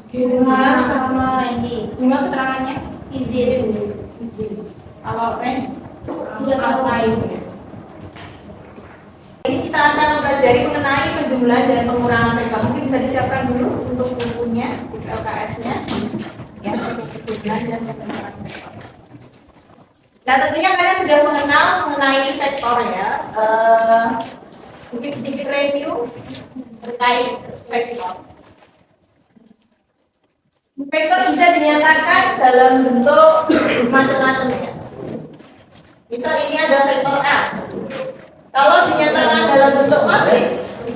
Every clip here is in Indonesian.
Bunga sama Randy. Bunga keterangannya Izin. kalau Ren Udah tahu. lain ya. Ini kita akan mempelajari mengenai penjumlahan dan pengurangan vektor. Mungkin bisa disiapkan dulu untuk bukunya, buku LKS-nya, ya, untuk penjumlahan dan pengurangan vektor. Nah, tentunya kalian sudah mengenal mengenai vektor ya. Mungkin sedikit review terkait vektor. Vektor bisa dinyatakan dalam bentuk macam-macam ya. Misal ini ada vektor A. Kalau dinyatakan dalam bentuk matriks,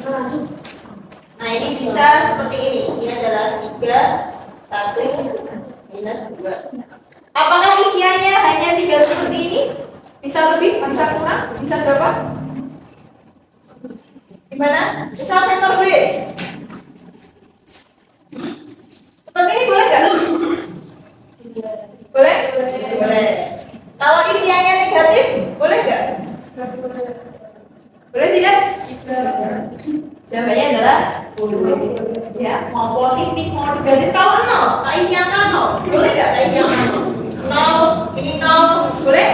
nah ini bisa seperti ini. Ini adalah 3, 1, minus 2. Apakah isiannya hanya 3 seperti ini? Bisa lebih? Bisa kurang? Bisa berapa? Gimana? Bisa vektor B? Seperti ini boleh nggak? Boleh? Boleh. Kalau isiannya negatif, boleh nggak? Boleh tidak? Jawabannya adalah boleh. Ya, mau positif, mau negatif. Kalau 0, tak isi angka 0. Boleh nggak tak isi angka 0? 0, ini 0. Boleh?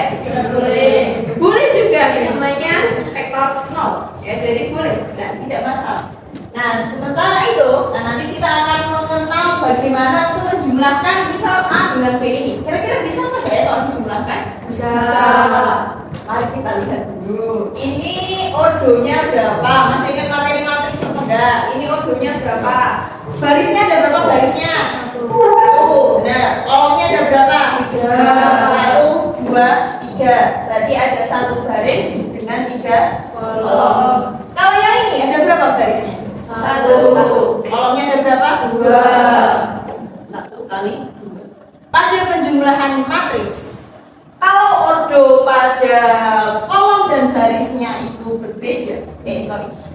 Boleh. Boleh juga yang namanya vektor 0. Ya, jadi boleh. Nah, tidak masalah. Nah, sementara itu, nanti kita akan mengenal bagaimana untuk menjumlahkan misal A dengan B ini. Kira-kira bisa nggak ya kalau menjumlahkan? Bisa. Mari kita lihat dulu. Ini ordonya berapa? Masih ingat materi matriks apa enggak? Ini ordonya berapa? Barisnya ada berapa barisnya? 1. Nah, kolomnya ada berapa? 3. 1, 2, 3. Berarti ada 1 baris dengan 3 kolom. Kalau yang ini ada berapa barisnya? 1. Kolomnya ada berapa? 2. 1 kali 2. Pada penjumlahan matriks, kalau ordo pada kolom dan barisnya itu berbeda,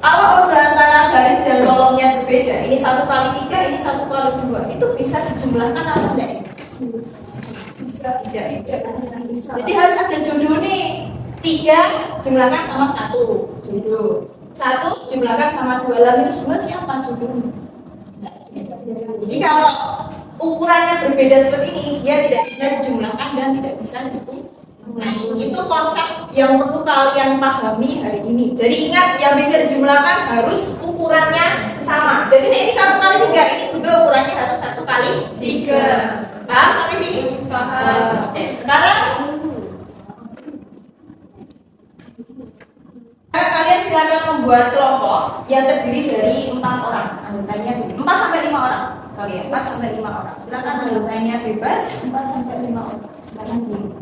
kalau ordo antara baris dan kolomnya berbeda, ini 1 kali 3, ini 1 kali 2, itu bisa dijumlahkan apa enggak? Bisa, tidak. Jadi harus ada jodoh nih. 3 jumlahkan sama 1, jodoh. 1 jumlahkan sama 2, lalu semua siapa jodohnya? Jadi kalau ukurannya berbeda seperti ini, dia tidak bisa dijumlahkan dan tidak bisa dihitung. Nah, itu konsep yang perlu kalian pahami hari ini. Jadi ingat, yang bisa dijumlahkan harus ukurannya sama. Jadi ini 1 kali 3, ini juga ukurannya harus 1 kali 3. Paham sampai sini? Paham. Oke, sekarang kalian silakan membuat kelompok yang terdiri dari 4 orang. Anggotanya 4 sampai 5 orang. Kalian 4 sampai 5 orang. Silakan anggotanya bebas 4 sampai 5 orang. Silakan pilih.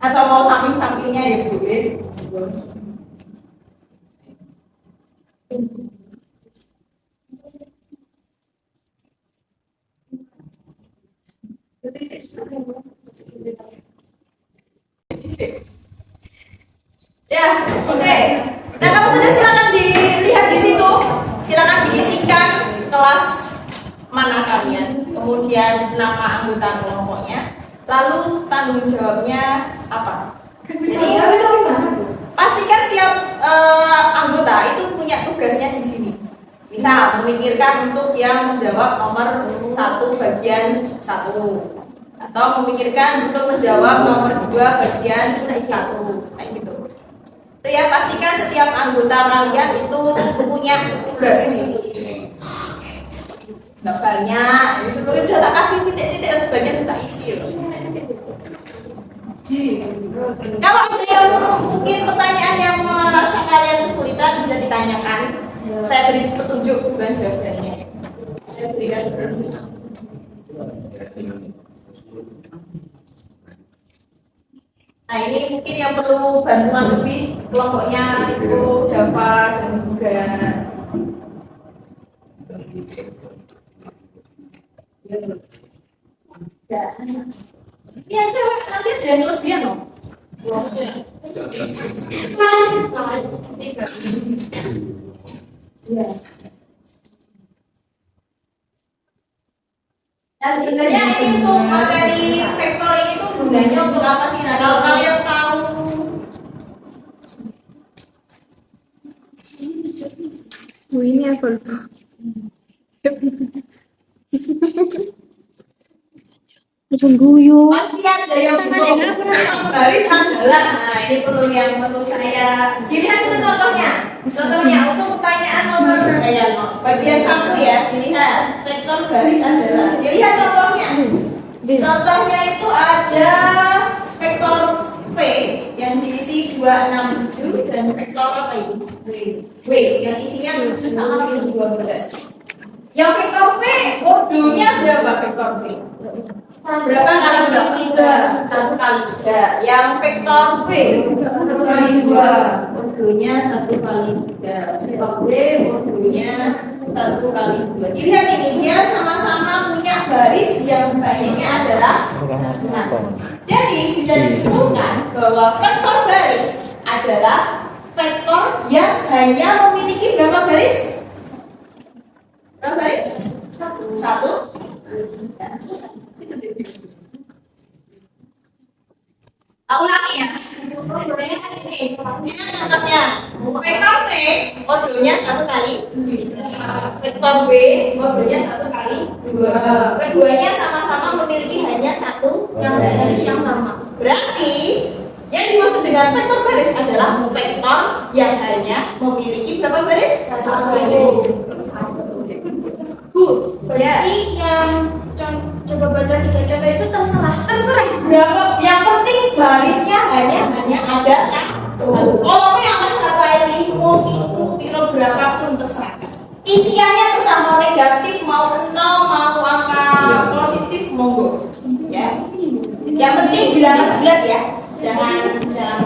Atau mau samping-sampingnya ya boleh. Ya, oke. Nah, kalau sudah silakan dilihat di situ. Silakan diisikan kelas mana kalian, kemudian nama anggota kelompoknya, lalu tanggung jawabnya apa. Jadi pastikan setiap anggota itu punya tugasnya di sini. Misal memikirkan untuk yang menjawab nomor 1 bagian 1, atau memikirkan untuk menjawab nomor 2 bagian 1, kayak gitu. Itu ya, pastikan setiap anggota kalian itu punya tugas. Nggak banyak, itu kalau udah tak kasih titik-titik banyak kita isi loh. Kalau ada yang mungkin pertanyaan yang merasa kalian kesulitan, bisa ditanyakan. Saya beri petunjuk bukan jawabannya. Saya berikan petunjuk. Nah, ini mungkin yang perlu bantuan lebih, kelompoknya itu dapat dan juga ini aja nanti ada yang kelebihan loh. Ya. Nah, sebenarnya ini untuk materi vektor ini tuh gunanya untuk apa sih? Nah, kalau kalian tahu ini apa? Langsung guyu. Pasti ada yang baris adalah. Nah, ini perlu saya. Dilihat itu contohnya. Contohnya untuk pertanyaan nomor bagian 1 ya. Dilihat vektor baris adalah. Dilihat contohnya. Contohnya itu ada vektor V yang diisi 267 dan vektor apa ini? W yang isinya 7 sama minus 12. Yang vektor V ordonya berapa vektor V? Berapa kali berapa? 1 kali 3. Yang vektor V 1 kali 2 ordonya 1 kali 3. Vektor V ordonya 1 kali 2. Dilihat ini dia sama-sama punya baris yang banyaknya adalah 1. Jadi bisa disimpulkan bahwa vektor baris adalah vektor yang hanya memiliki berapa baris? Berapa baris? 1. Aku ulangi ya. Ini contohnya. Vektor V ordonya 1 kali 3. Vektor V ordonya 1 kali 2. Keduanya sama-sama memiliki hanya 1 yang baris yang sama. Berarti yang dimaksud dengan vektor baris adalah vektor yang hanya memiliki berapa baris? 1 baris. Bu, berarti yang coba baca 3 contoh itu terserah berapa, yang penting barisnya hanya ada 1. Kolomnya akan sampai 5 kilo berapapun terserah. Isiannya terserah mau negatif, mau 0, mau angka positif monggo. Ya. Yang penting bilangan bulat ya. Jangan pecah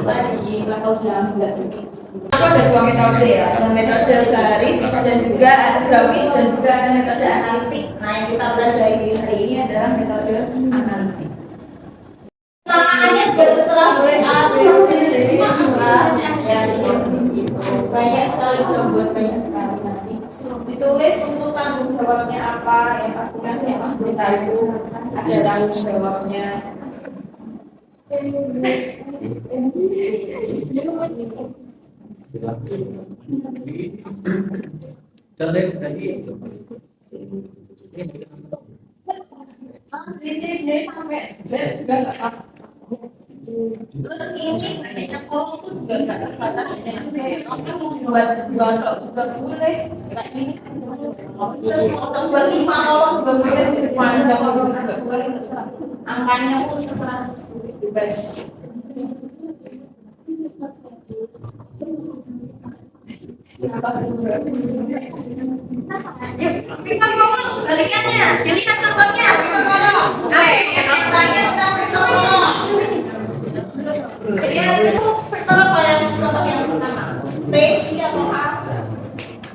tadi kalau bilangan bulat. Ada 2 metode ya, ada metode garis dan juga ada grafis dan juga ada metode analitik. Nah, yang kita pelajari hari ini adalah metode analitik. Namanya juga terserah boleh A, B, C, D, E, F, ya, banyak sekali bisa buat banyak sekali nanti. Ditulis untuk tanggung jawabnya apa, yang pastikan yang kita itu ada tanggung jawabnya. Dari sampai Z juga nggak apa. Terus ini banyak kolom tuh juga nggak terbatas. Buat juga boleh. Kayak ini potong buat 5 kolom juga boleh. Panjang juga boleh terserah. Angkanya pun terserah. Bebas. Kita ngomong balikannya, jadikan contohnya. Kita ngomong, yang tanya tentang persona. Jadi itu persona apa yang contoh yang pertama? P, I atau A? B.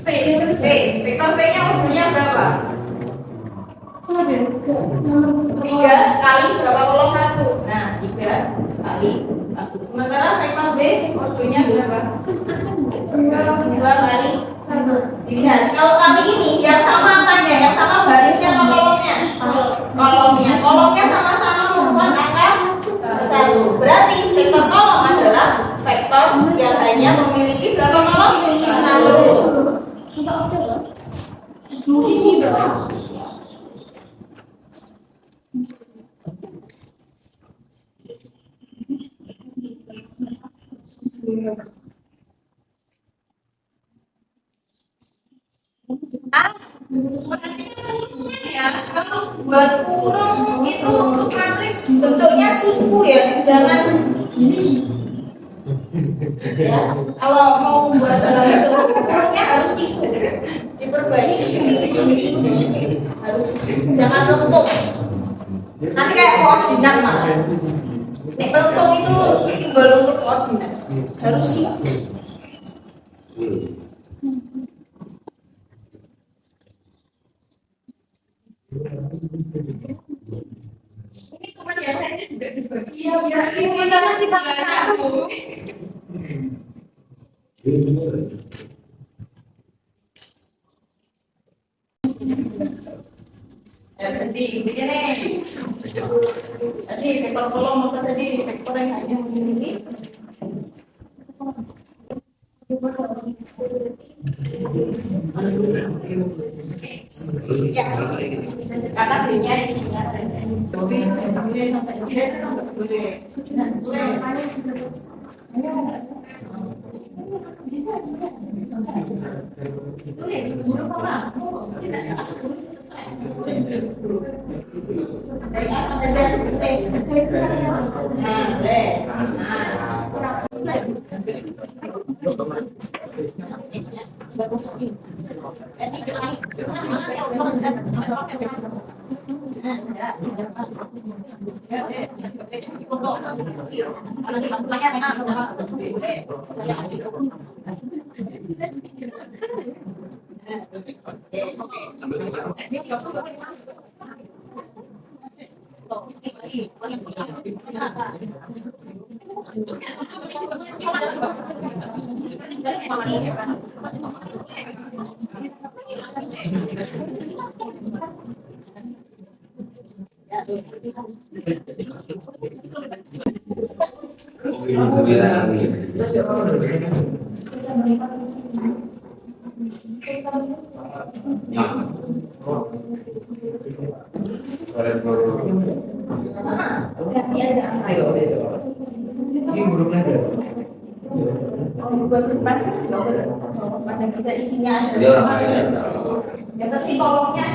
Vektor V-nya umumnya berapa? 3 kali berapa kolom? 1. Nah, 3 kali 1. Sementara vektor B ordonya berapa? 2 kali 1. Dilihat, kalau kali ini yang sama apanya? Yang sama barisnya apa kolomnya? Kolomnya sama-sama membuat angka 1. Berarti vektor kolom adalah vektor yang hanya memiliki berapa kolom? 1. Perhatikan ya, kalau buat kurung itu untuk matriks bentuknya siku ya, jangan gini. Ya, kalau mau membuat dalam bentuk kurungnya harus siku, diperbaiki. Harus, jangan lentung. Nanti kayak koordinat malah. Nek lentung itu simbol untuk koordinat, harus siku. Ini kemudian juga dibagi. Iya, biar kita masih satu-satu. Jadi begini. Tadi vektor kolom apa tadi vektor yang hanya memiliki Ya, karena B-nya di sini ada. Tapi boleh sampai tidak boleh. Boleh, guru apa? Tidak ada. Dari A sampai Z boleh. Nah, boleh. Macam bisa isinya ada. Dia orang kaya. Yang penting kolomnya.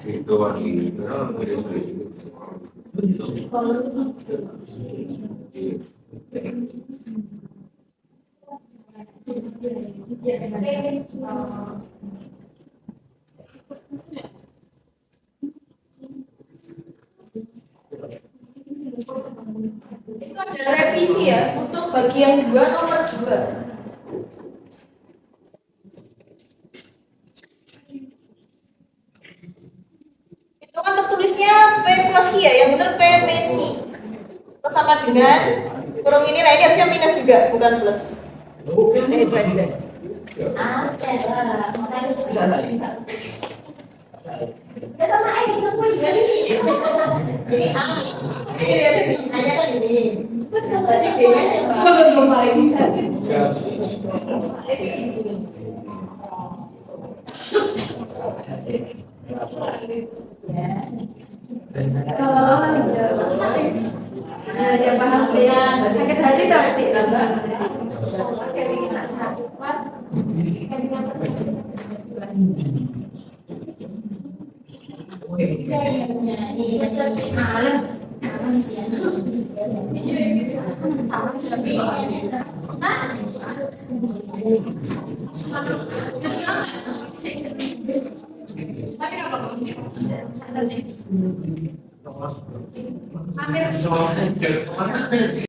Itu lagi. Itu ada revisi ya untuk bagian 2 nomor 2. Itu kan tertulisnya P plus I ya, yang benar P min I. Terus sama dengan kurung ini, nah ini harusnya minus juga, bukan plus. Nah, itu aja. Nggak selesai, sesuai dengan ini. Ini A. Ini lihat ini, hanya kan ini. Berarti B-nya belum paling bisa. Revisi di sini. Nah, dia paham sih ya. Sakit hati tapi tidak. Hampir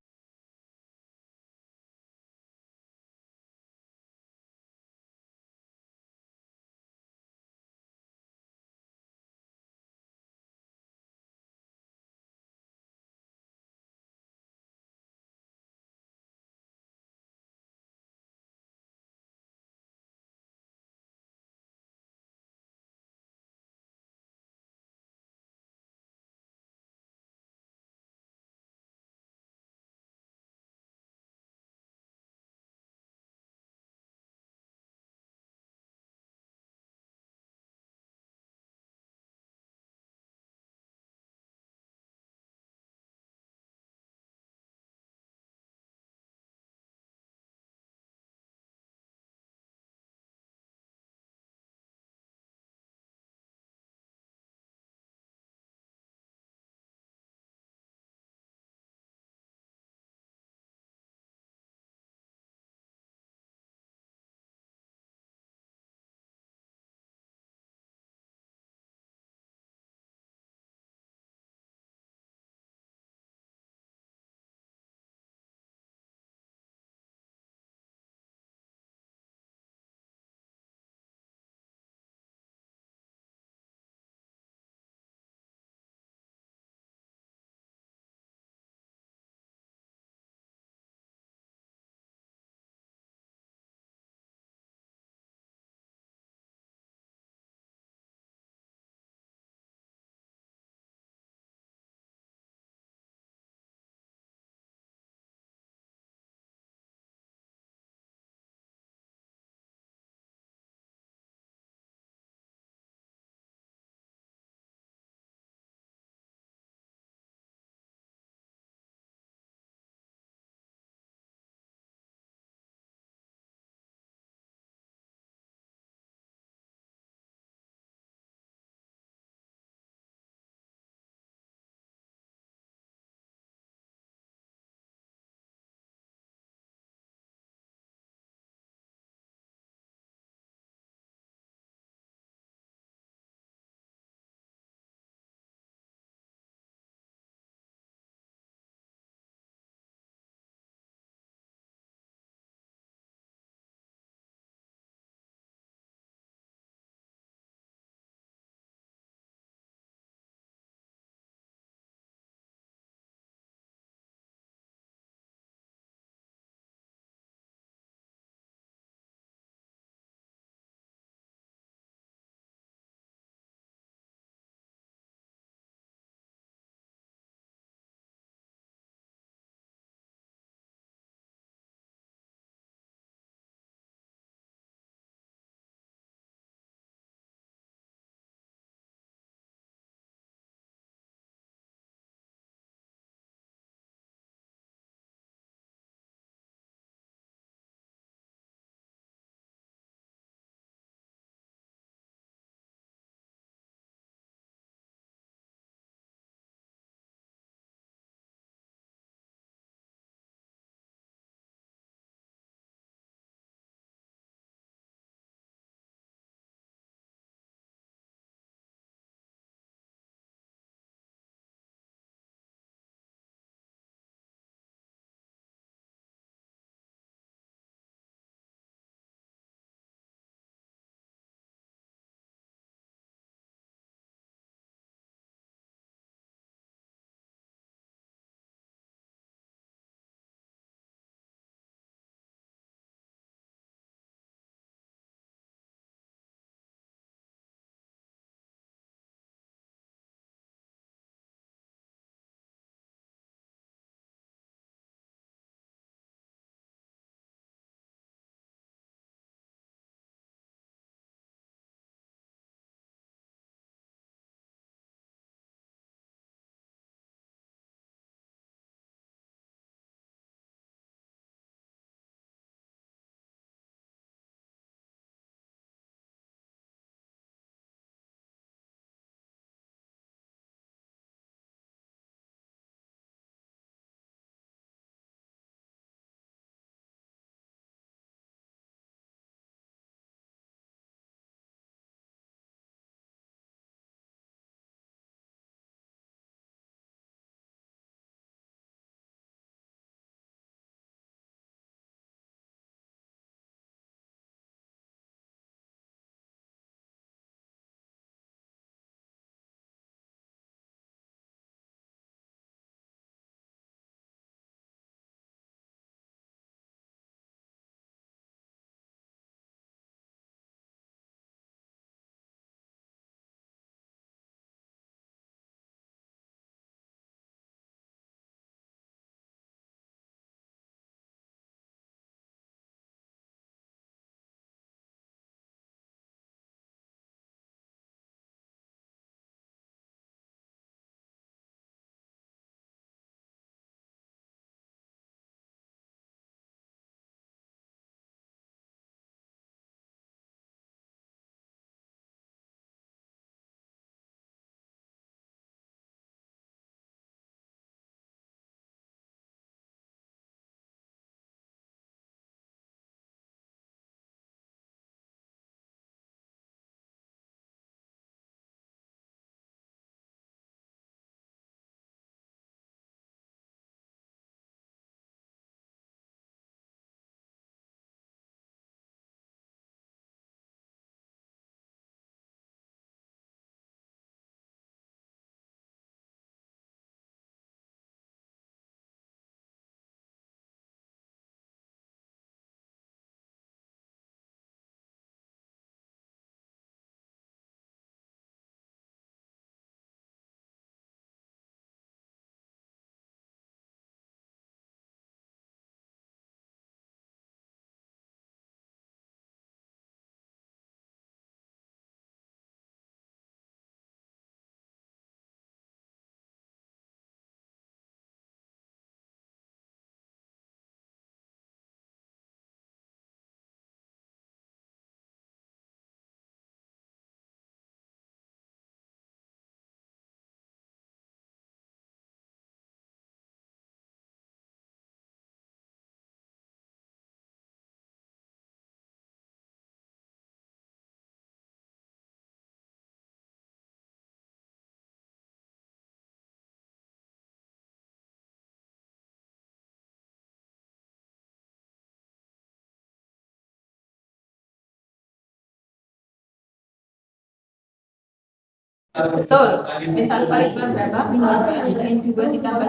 Betul. Min 1 kali 2 berapa? Min 2 ditambah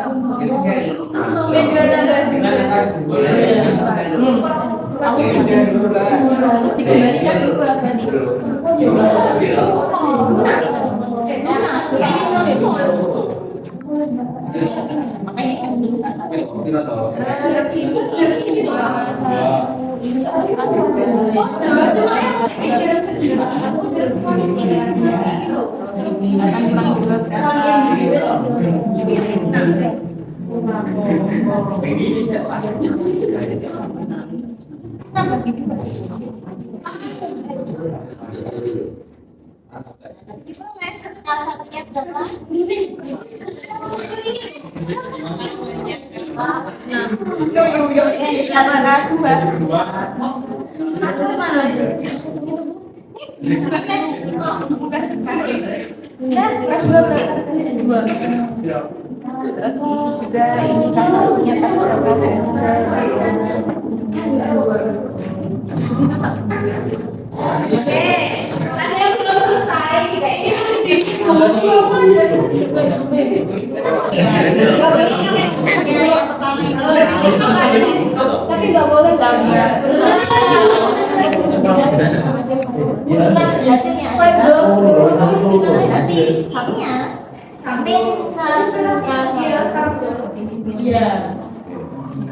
Min 2 tambah 2. Aku min 2. Terus dikembalikan 2 berarti. Makanya kan dulu satunya berapa? Oke, ada yang belum selesai kayaknya tapi nggak boleh tambah. Hasilnya nanti satunya samping iya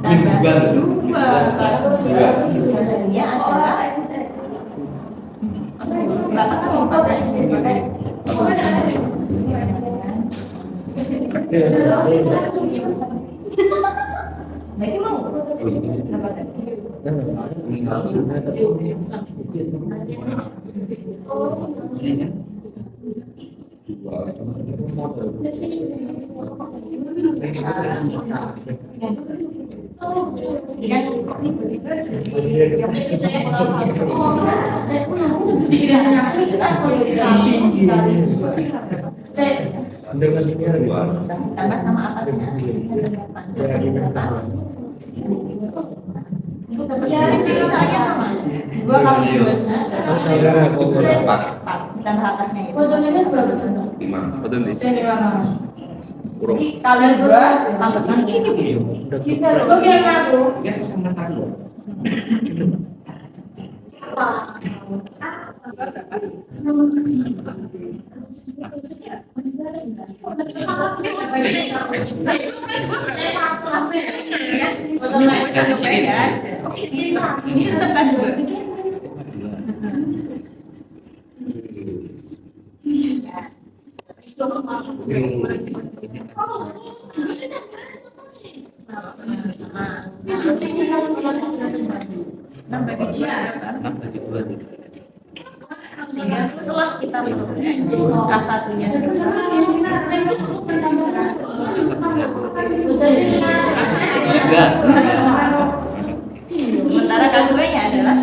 tambah 2 hasilnya adalah 8 atau 4 Baik mau tambah sama atasnya. Ya, kecil saya sama. 2 kali 2 4 tambah atasnya itu. Fotonya seberapa persen? 5. Betul nih. Jadi kalian 2 tambahkan sini. Kita lo kira aku. Sehingga setelah kita K1-nya sementara K2-nya adalah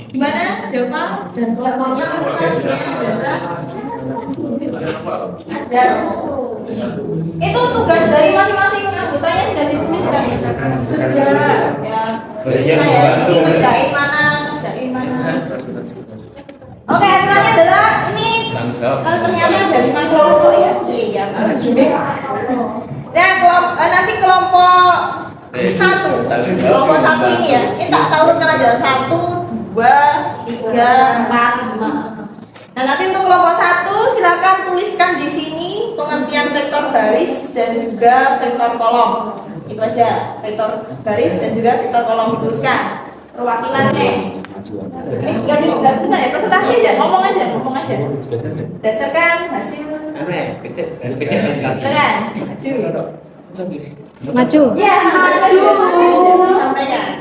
gimana jawaban dan kelompoknya itu tugas dari masing-masing anggotanya sudah dituliskan ya sudah ya ini kerjain mana oke hasilnya adalah ini kalau ternyata ada 5 kelompok ya iya nah nanti kelompok 1 kelompok 1 ini ya ini tak tahu rencana aja 1, 2, 3, 4, 5 nah nanti untuk kelompok 1 silakan tuliskan di sini pengertian vektor baris dan juga vektor kolom itu aja vektor baris dan juga vektor kolom dituliskan perwakilannya ini enggak benar ya presentasi aja ngomong aja dasarkan hasil silakan Maju. ya maju sampaikan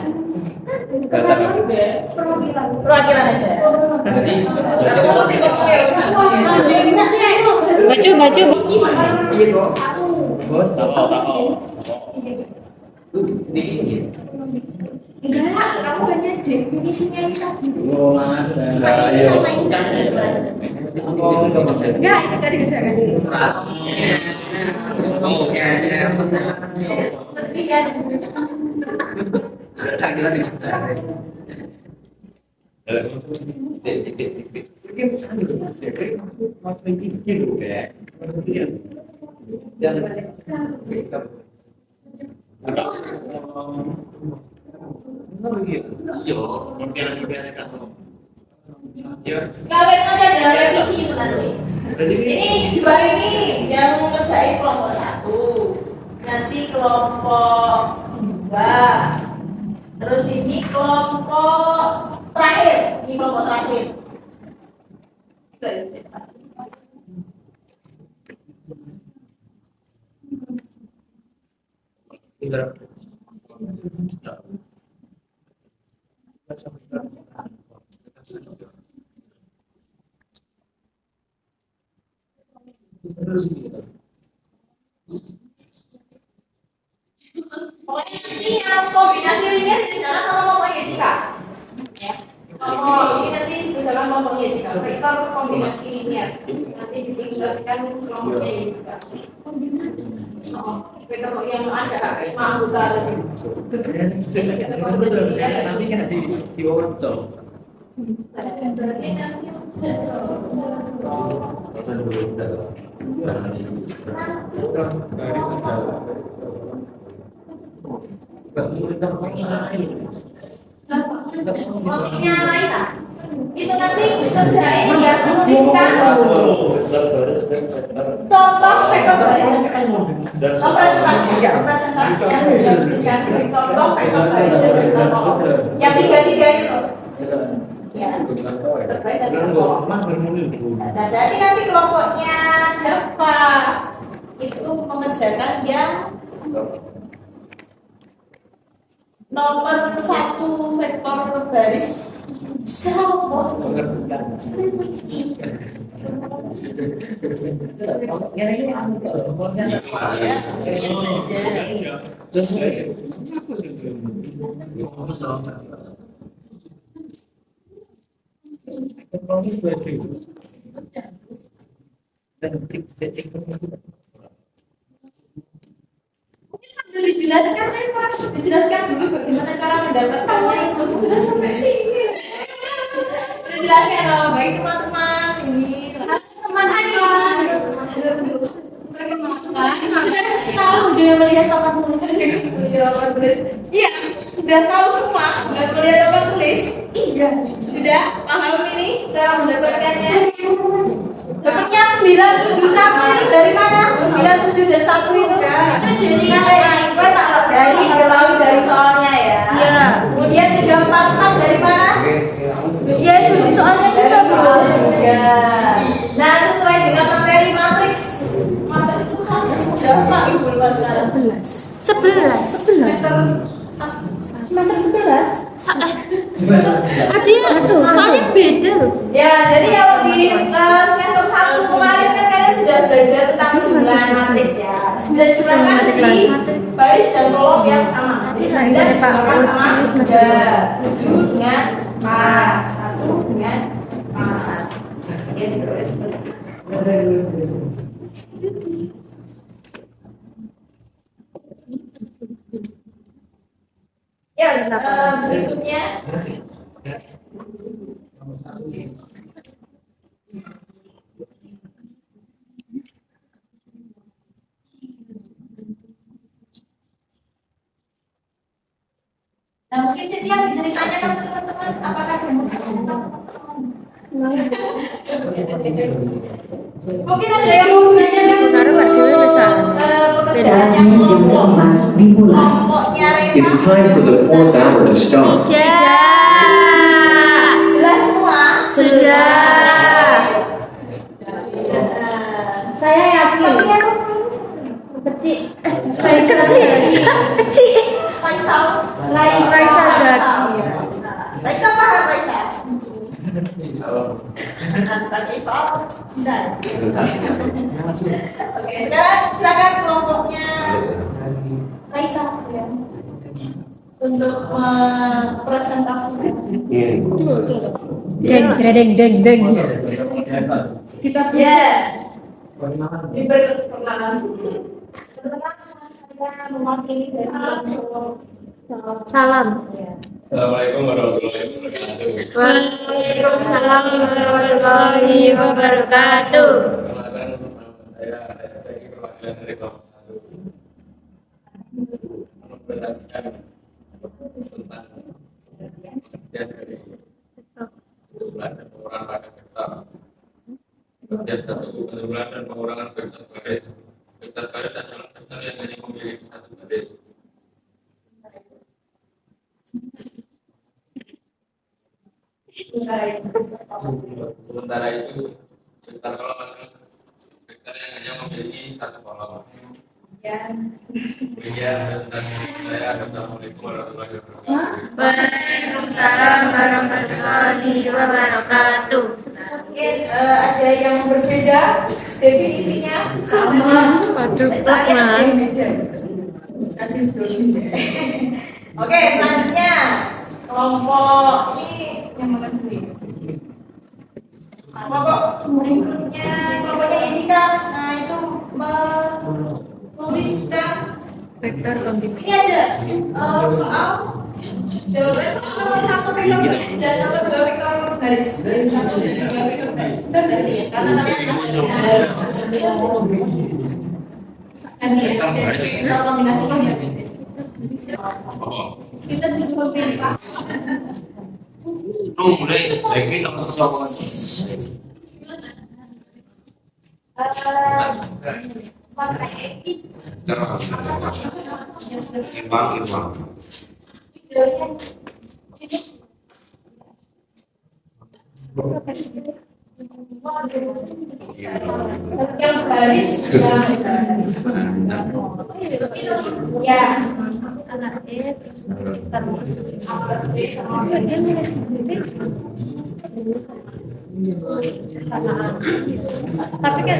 perwakilan aja Maju. Enggak, kamu hanya definisinya itu tadi. Cuma ini Ayo. sama ini. Enggak, itu tadi kerjakan dulu. Ngerti kan? Sekalian ada revisi itu nanti. Ini dua ini yang mengerjain kelompok 1, nanti kelompok 2, terus ini kelompok terakhir, ini kelompok terakhir. Pokoknya nanti yang kombinasi linear dijalan sama kelompoknya jika. Oh, ini nanti dijalan kelompoknya jika. Vektor kombinasi linear nanti diintegrasikan kelompoknya jika. Oh, vektor yang ada anggota lebih. Nanti kan di overcol. Berarti nanti kelompoknya lain lah. Itu nanti kerjain ya, menuliskan contoh vektor baris dan representasinya dia tuliskan contoh vektor baris dan kolom yang tiga itu ya terbaik dari kolom. Nah, berarti nanti kelompoknya berapa itu mengerjakan yang nomor 1 vektor baris sama Sambil dijelaskan kan Pak, dijelaskan dulu bagaimana cara mendapatkannya itu sudah sampai sini. Udah jelaskan oh, baik teman-teman ini teman aja. Sudah tahu dengan melihat papan tulis. Iya, sudah tahu semua dengan melihat papan tulis. Iya, sudah paham ini cara mendapatkannya. Dapatnya 971 ini dari mana? 97 dan 1 itu dari diketahui dari soalnya ya. Iya. Kemudian 344 dari mana? Iya itu di soalnya juga juga. Nah sesuai dengan materi matriks. Matriks itu khas berapa ibu lupa sekarang? 11. Semester 11. Artinya soalnya beda loh. Ya, jadi kalau di semester 1 kemarin kan kalian sudah belajar tentang jumlah matriks ya. Sudah diterapkan di baris dan kolom yang sama. Jadi Dari Pak Ud, ini semester 7 dengan 4, 1 dengan 4. Kemudian ditulis ya, berikutnya nah, mungkin Cynthia bisa ditanyakan ke teman-teman apakah mungkin ada yang mau menanyakan Karena Pak Dewi bisa pekerjaan yang kelompoknya It's time for the fourth hour to start. jelas semua Sudah. saya yakin kecil Faisal Raisa Zak. Raisa paham Raisa Faisal bisa oke sekarang silakan kelompoknya Raisa ya untuk untuk mempresentasikan. Deng, deng, deng, deng. Kita ya. Diberi perkenalan. Saya mewakili Salam. Assalamualaikum warahmatullahi wabarakatuh. Waalaikumsalam warahmatullahi wabarakatuh. Perkenalkan, nama saya Rizky, perwakilan dari kelompok 1. Mempresentasikan tentang pengertian dari penjualan dan pengurangan pada vektor. Pengertian 1, penjualan dan pengurangan vektor baris. Vektor baris adalah vektor yang hanya memiliki satu baris. Sementara itu, vektor kolom adalah vektor yang hanya memiliki satu kolom. Demikian presentasi saya. Assalamualaikum warahmatullahi wabarakatuh. Waalaikumsalam warahmatullahi wabarakatuh. Mungkin ada yang berbeda definisinya sama. Waduh, Saya ada Mas. yang beda. Kasih brosur. Oke, selanjutnya kelompok ini yang mana dulu? Kelompoknya Jessica. Nah itu menuliskan Vektor kombinasi. ini aja soal jawaban soal nomor 1 vektor baris dan nomor 2 vektor baris. 1 dan 2 vektor baris. Kita dari ya, karena nanti kita kombinasikan ya. Kita juga pilih. Mulai lagi nomor Irfan. Yang baris ya Tapi kan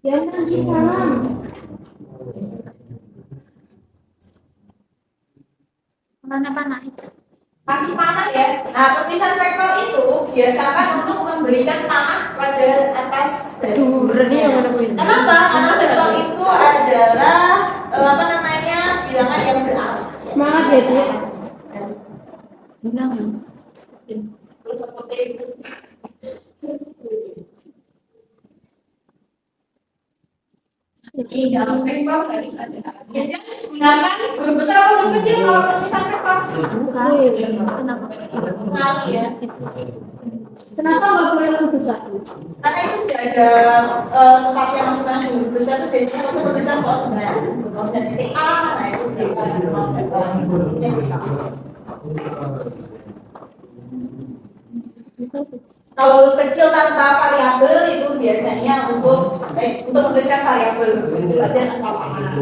Jangan salam. Mana panah? kasih panah ya. Nah, tulisan vektor itu biasakan untuk memberikan panah pada atas Aduh, Reni yang mana poin? Kenapa? Karena vektor itu adalah apa namanya bilangan yang benar. Semangat ya, Dik. Bilang. Terus seperti itu. Jadi dalam vektor harus ada. Ya, jangan gunakan huruf besar atau huruf kecil kalau tulisan vektor. Kenapa? Kali ya. Kenapa nggak boleh huruf besar? Karena itu sudah ada tempatnya masing-masing huruf besar itu biasanya untuk tulisan koordinat. Koordinat titik A, nah itu yang besar. Kalau huruf kecil tanpa variabel itu biasanya untuk menuliskan variabel itu saja tanpa panah.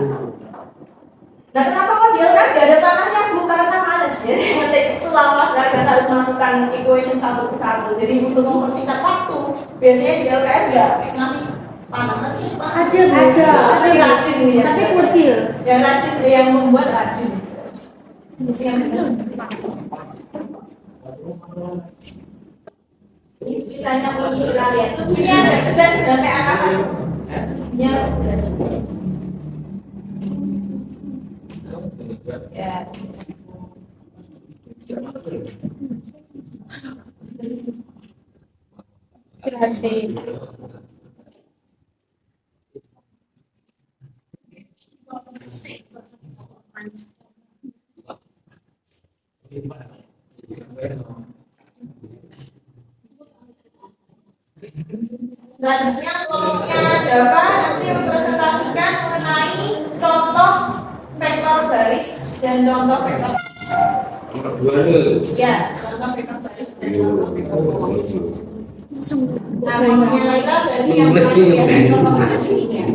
Nah kenapa kok di LKS gak ada panahnya Bu? Karena males ya. Ngetik itu lama sekali harus masukkan equation satu ke satu. Jadi untuk mempersingkat waktu biasanya di LKS gak ngasih panah. Ada rajin ya. Tapi kutil. Yang rajin yang membuat rajin. Yang benar. Sisanya mengisi kalian. Tujuhnya ada jelas dan kayak angkatan. Ya, jelas. Ya. Inspirasi. Selanjutnya kelompoknya ada apa? Nanti mempresentasikan mengenai contoh vektor baris dan contoh vektor. Nomor 2 Ya, contoh vektor baris dan contoh vektor baris. Nah, kelompoknya Laila berarti yang biasa contoh baris ini ya.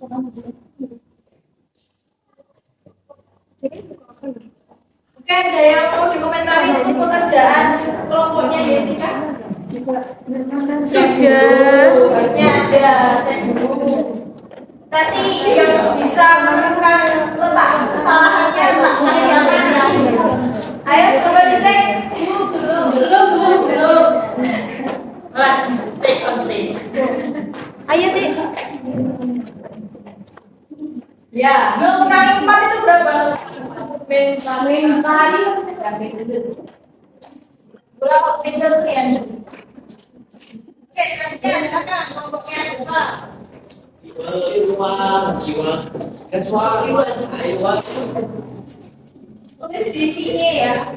Oke, ada yang mau dikomentari untuk pekerjaan kelompoknya ya, Cika? Sudah. Harusnya ada. Cek dulu. Nanti yang bisa menemukan letak kesalahannya tak kasih apresiasi. Ayo coba dicek. Belum. Take on sih. Ayo deh. Ya, 2 kali 4 itu berapa? Mentari. Berapa pixel sekian? Oke, selanjutnya silakan kelompoknya coba. Tulis di sini ya.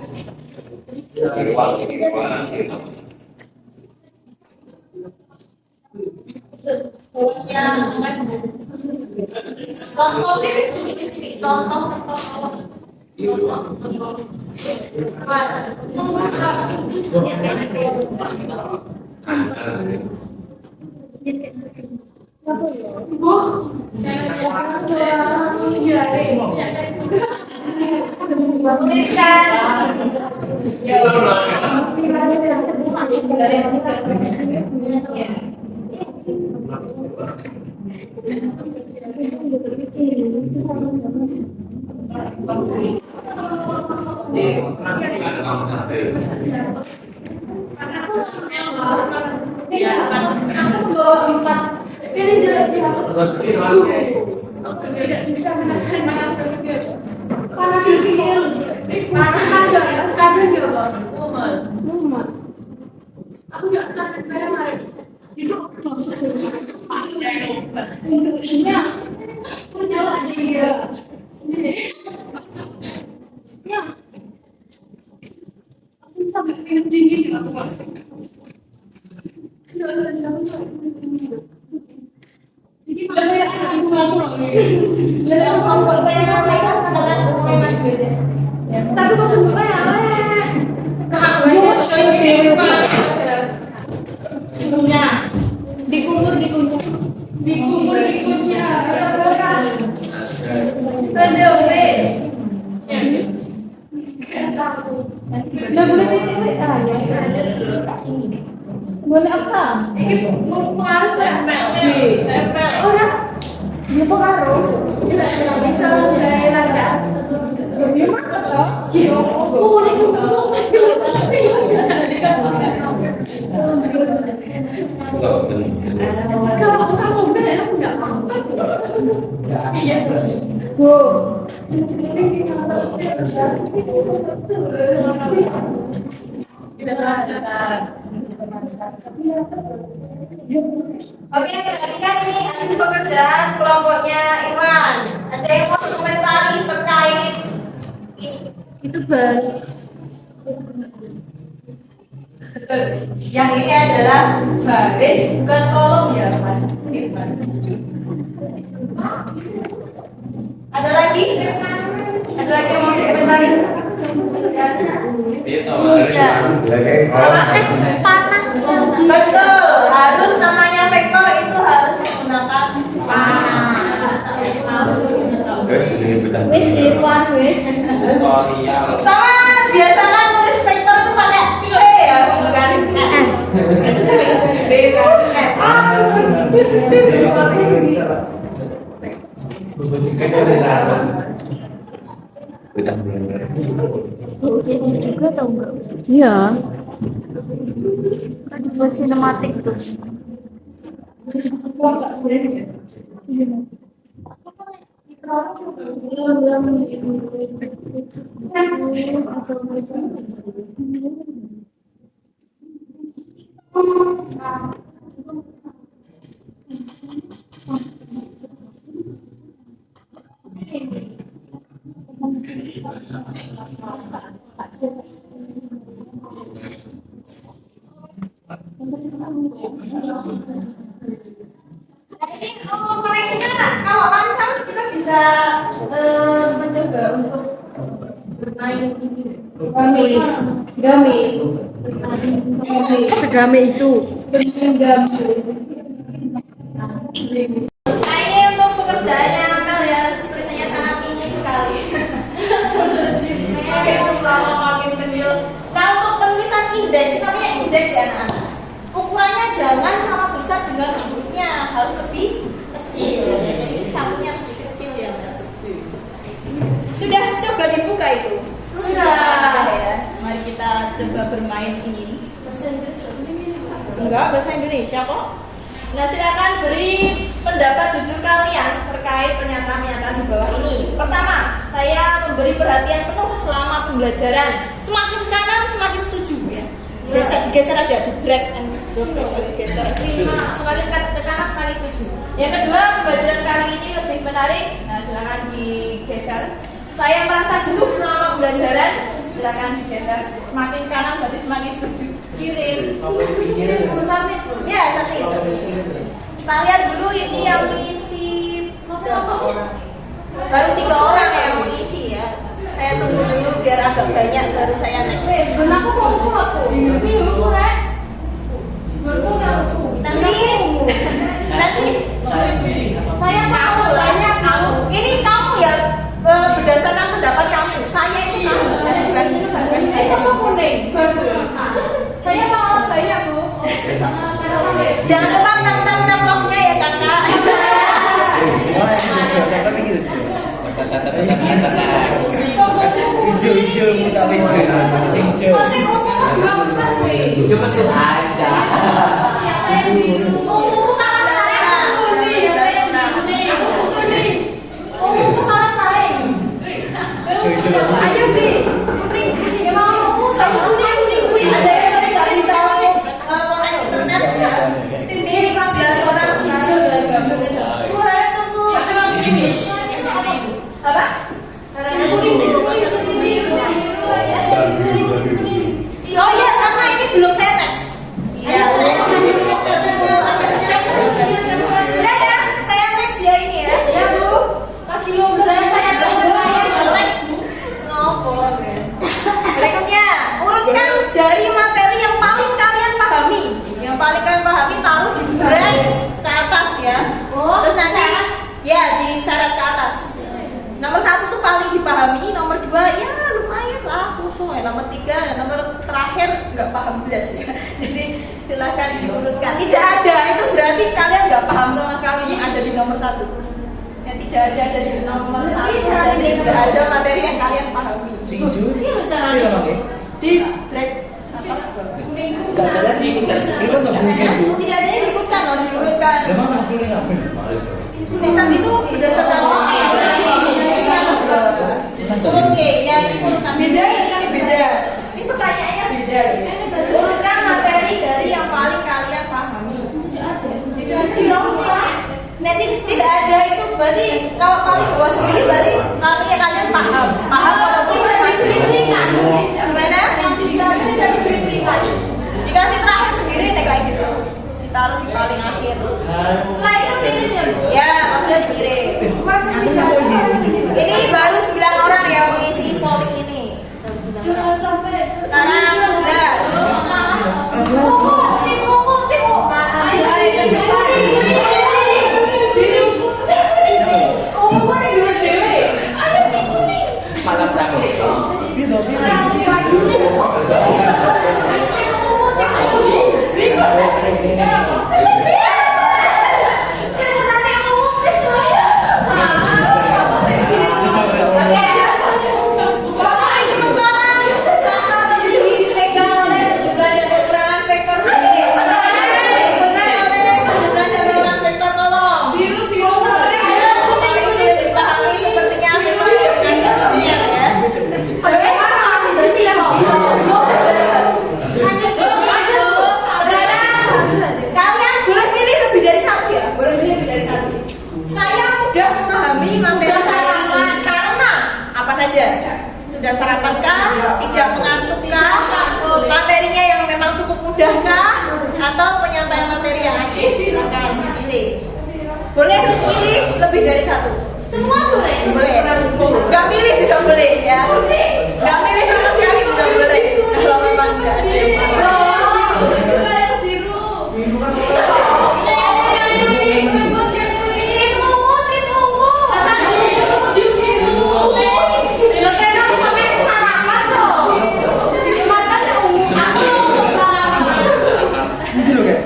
Pokoknya contoh di sini contoh. Ini jelek tidak bisa menahan malam karena kecil karena ada sekarang juga umur aku nggak tahu barang hari itu punya dia ya aku sampai pengen tinggi jadi mana yang tapi kok suka ya dikumur boleh apa? Ini pengaruh orang dia pengaruh bisa belajar Oke, perhatikan ini hasil pekerjaan kelompoknya Irwan. Ada yang mau komentari terkait ini? Itu baru. Betul. Yang ini adalah baris bukan kolom ya, Irwan. Ada lagi? Ada lagi yang mau dikomentari? Betul, harus namanya vektor itu harus menggunakan panah. Sama biasakan nulis vektor itu pakai P ya, bukan Juga tau enggak? Iya. Kan buat sinematik tuh. Jadi koneksinya kalau langsung kita bisa mencoba untuk bermain ini. Game. Segame itu. Nah, ini untuk pekerjaan Sudah ya. Mari kita coba bermain ini. Enggak, bahasa Indonesia kok. Nah, silakan beri pendapat jujur kalian terkait pernyataan-pernyataan di bawah ini. Pertama, saya memberi perhatian penuh selama pembelajaran. Semakin ke kanan, semakin setuju ya. Geser aja, di drag and drop, geser. Semakin ke kanan, semakin setuju. Yang kedua, pembelajaran kali ini lebih menarik. Nah, silakan digeser. Saya merasa jenuh selama pembelajaran. Silakan digeser. Semakin kanan berarti semakin setuju. Kirim. Sampai. Ya, sampai. Kita lihat dulu ini yang mengisi berapa orang? Baru 3 orang yang mengisi ya. Saya tunggu dulu biar agak banyak baru saya next. Aku mau buku aku. Ini buku rek. Nanti saya tahu banyak kamu. Ini kamu ya berdasarkan pendapat kamu. Saya itu kamu. Saya mau kuning. Saya mau banyak bu. Jangan lupa tap lognya ya kakak. Orang yang lucu, kakak ini lucu. Hijau, muta hijau. Masih ngomong kan 2 menit nih. Cuma tuh aja. Ngomongku kalah saing. Ngomongku kalah saing. Ayo di. Ya mau ngomong kayak kuning. Ada yang nggak bisa connect internet ya? Tim ini kan biasa orang hijau dan gabung itu. Buat tunggu. Apa? Oh iya, karena ini belum saya next. Iya, saya dulu. Sudah ya, saya next ya ini ya. Ya bu. Lagi ngobrol saya Berikutnya, urutkan dari materi yang paling kalian pahami. Yang paling kalian pahami taruh di brace ke atas ya. Terus nanti ya diseret ke atas. Nomor 1 tuh paling dipahami, nomor 2 ya lumayan lah, sesuai. Nomor 3, nomor terakhir nggak paham belas ya. Jadi silakan diurutkan. Tidak ada itu berarti kalian nggak paham sama sekali yang ada di nomor 1. Yang tidak ada di nomor 1 jadi nggak ada materi yang kalian pahami. Hijau. Ini apa nih? Di drag atas bawah. Tidak ada lagi. Ini kan nggak mungkin bu. Tidak ada yang diurutkan loh, diurutkan. Memang nggak boleh ngapain? Tadi itu berdasarkan ini atas bawah. Oke, ya ini urutan beda, ini kan beda. Ini pertanyaannya beda. Urutkan materi dari yang paling kalian pahami. Nanti tidak ada itu berarti kalau paling bawah sendiri berarti kalian paham walaupun gimana? Dikasih terakhir sendiri deh kayak gitu. Ditaruh di paling akhir. Setelah itu kirim ya, maksudnya dikirim. Ini baru 9 orang yang mengisi polling ini. Sekarang 11. Malam tanggal. Itu kalian boleh pilih lebih dari 1 ya, boleh pilih lebih dari 1. Saya mudah memahami materi hari ini karena apa saja? Sudah sarapankah? Tidak mengantukkah? Materinya yang memang cukup mudahkah? Atau penyampaian materi yang asik? Silakan pilih. Boleh pilih lebih dari 1. Semua boleh. Boleh. Gak pilih juga boleh ya. Gak pilih sama sekali juga boleh. Kalau memang gak ada yang mau. Ini loh kayak.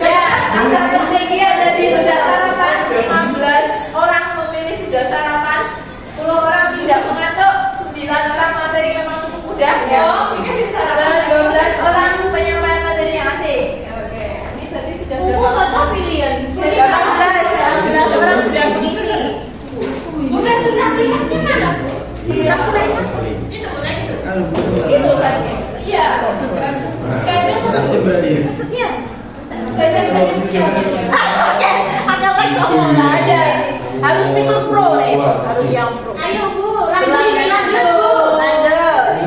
Ya, ada strategi ada di sudah sarapan. 15 orang memilih sudah sarapan, 10 orang tidak mengantuk, 9 orang Oke, ada lagi semua nggak ada ini. Harus fitur pro nih, harus yang pro. Ayo Bu, Lanjut Bu, lanjut.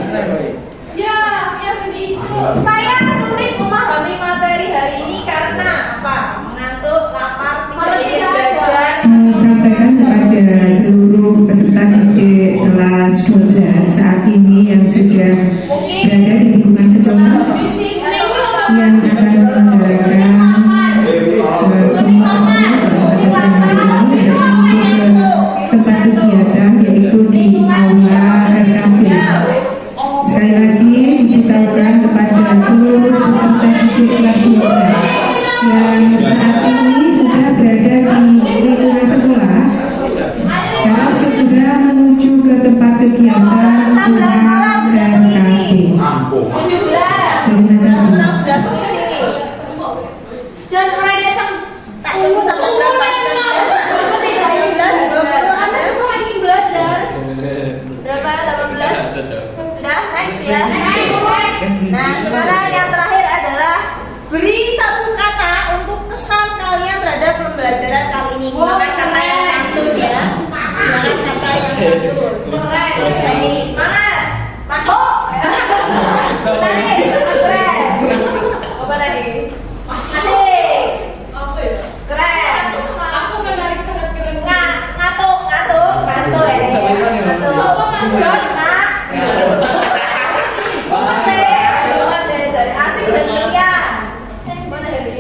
Ya, yang ini itu. Saya sulit memahami materi hari ini karena apa? Mengantuk, lapar, tidak ingin belajar. Sampaikan kepada seluruh peserta didik kelas 12 saat ini yang sudah berada di lingkungan sekolah yang akan menyelenggarakan tempat kegiatan yaitu di aula RKB. Sekali lagi diberitahukan kepada seluruh peserta didik kelas 12 yang saat ini sudah berada di lingkungan sekolah harus segera menuju ke tempat kegiatan aula RKB. 17. Terima kasih. Orang sudah mengisi. Jangan mulai deh tak tunggu sampai berapa? Tidak 20. Anda semua ingin belajar. Berapa? 18. Sudah, next ya. Nah, sekarang yang terakhir adalah beri satu kata untuk kesan kalian terhadap pembelajaran kali ini. Gunakan kata yang santun ya. Gunakan kata yang santun. Keren. Ini semangat. Masuk. Apa lagi? Asik. Keren. Aku menarik sangat keren. Ngatuk ya. Ngatuk. Sopo Mas Jos, nak? Banget dari asik dan ceria. Mana ini?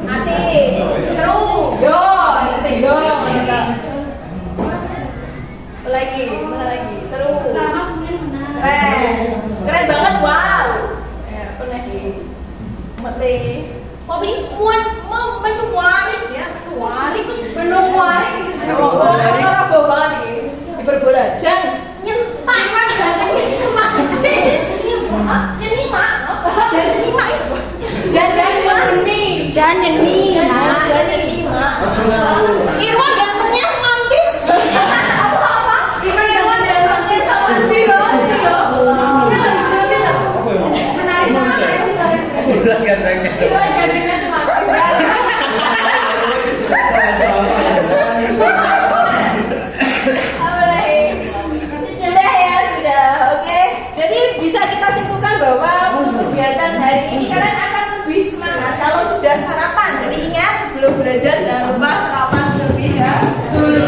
Asik. Seru. Yo. Apa lagi? Mana lagi? Seru. Keren banget, wow. Apa lagi? Mati. Mobi menuarik ya, menuarik. Orang banget ini. Berbola jangan nyentak jangan semangat. Jangan Irwan gantengnya semantis. Apa? Irwan gantengnya semantis. Menarik sangat. Udah gantengnya. Irwan gantengnya semantis. Sudah ya, sudah. Oke. Jadi bisa kita simpulkan bahwa kegiatan hari ini kalian akan lebih semangat kalau sudah sarapan. Jadi ingat sebelum belajar jangan lupa sarapan terlebih dahulu.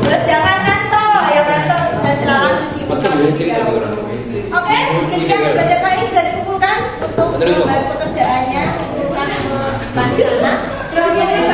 Terus jangan ngantuk, ya ngantuk. Sudah silakan cuci muka. Oke, kegiatan belajar kali ini bisa dikumpulkan untuk pekerjaannya. Terima kasih.